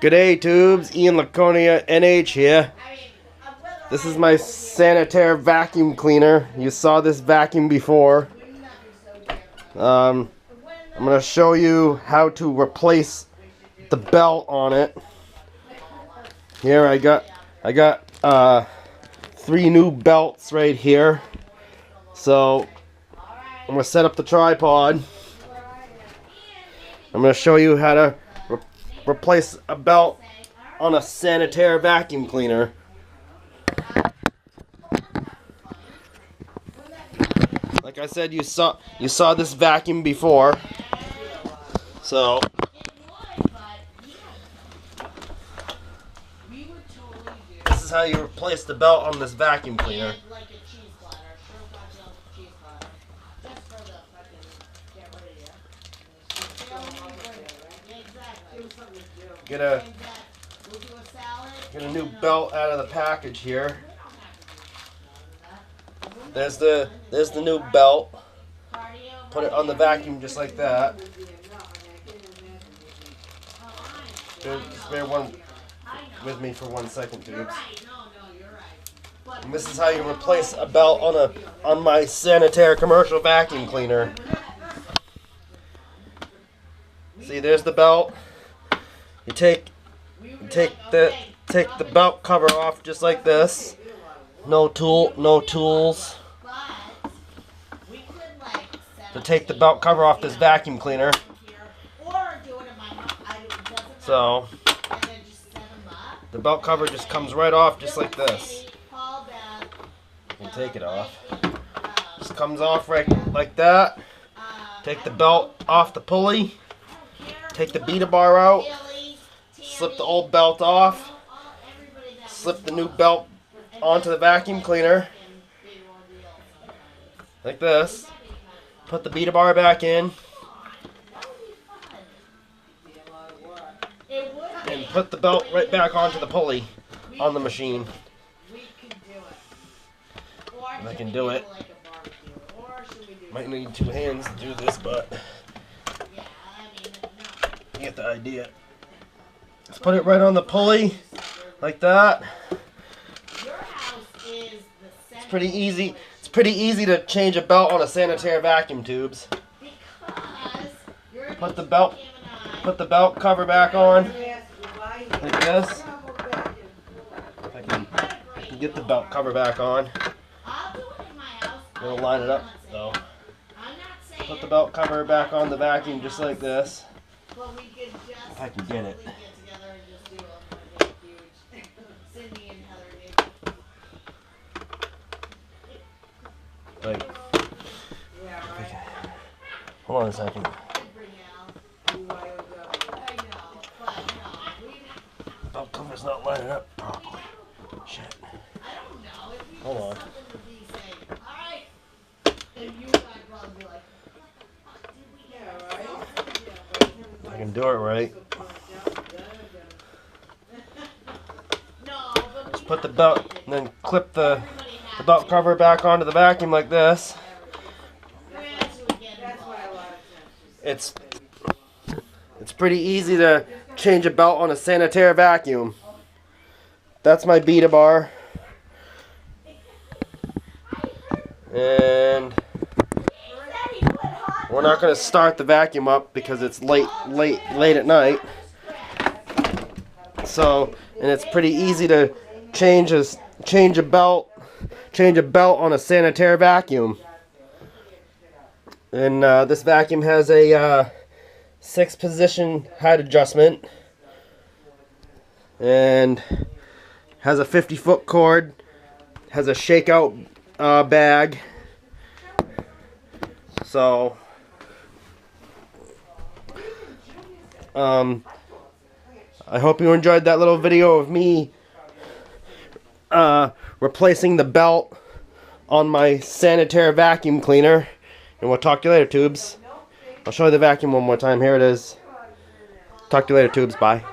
G'day tubes, Ian Laconia NH here. This is my sanitaire vacuum cleaner. You saw this vacuum before. I'm going to show you how to replace the belt on it. Here I got 3 new belts right here. So I'm going to set up the tripod. I'm going to show you how to replace a belt on a sanitaire vacuum cleaner. Like I said, you saw this vacuum before. So this is how you replace the belt on this vacuum cleaner. Get a new belt out of the package here. There's the new belt. Put it on the vacuum just like that. Just bear one with me for 1 second, tubes. And this is how you replace a belt on my sanitaire commercial vacuum cleaner. See, there's the belt. You take the belt cover off just like this. No tools. To take the belt cover off this vacuum cleaner. So the belt cover just comes right off just like this. You can take it off. Just comes off right like that. Take the belt off the pulley. Take the beater bar out. Slip the old belt off. Slip the new belt onto the vacuum cleaner. Like this. Put the beater bar back in. And put the belt right back onto the pulley on the machine. If I can do it. Might need 2 hands to do this, but you get the idea. Just put it right on the pulley, like that. It's pretty easy. It's pretty easy to change a belt on a sanitaire vacuum tubes. Put the belt cover back on, like this. I can get the belt cover back on. It'll line it up though. Put the belt cover back on the vacuum just like this. If I can get it. Like, hold on a second. Belt cover's not lining up properly. Shit. Hold on. I can do it right. Just put the belt and then clip the belt cover back onto the vacuum like this. It's pretty easy to change a belt on a sanitaire vacuum. That's my beater bar. And we're not going to start the vacuum up because it's late at night. So, and it's pretty easy to change a belt on a sanitaire vacuum. And this vacuum has a 6-position height adjustment and has a 50-foot cord, has a shakeout bag. So I hope you enjoyed that little video of me replacing the belt on my sanitaire vacuum cleaner. And we'll talk to you later, tubes. I'll show you the vacuum one more time. Here it is. Talk to you later, tubes. Bye.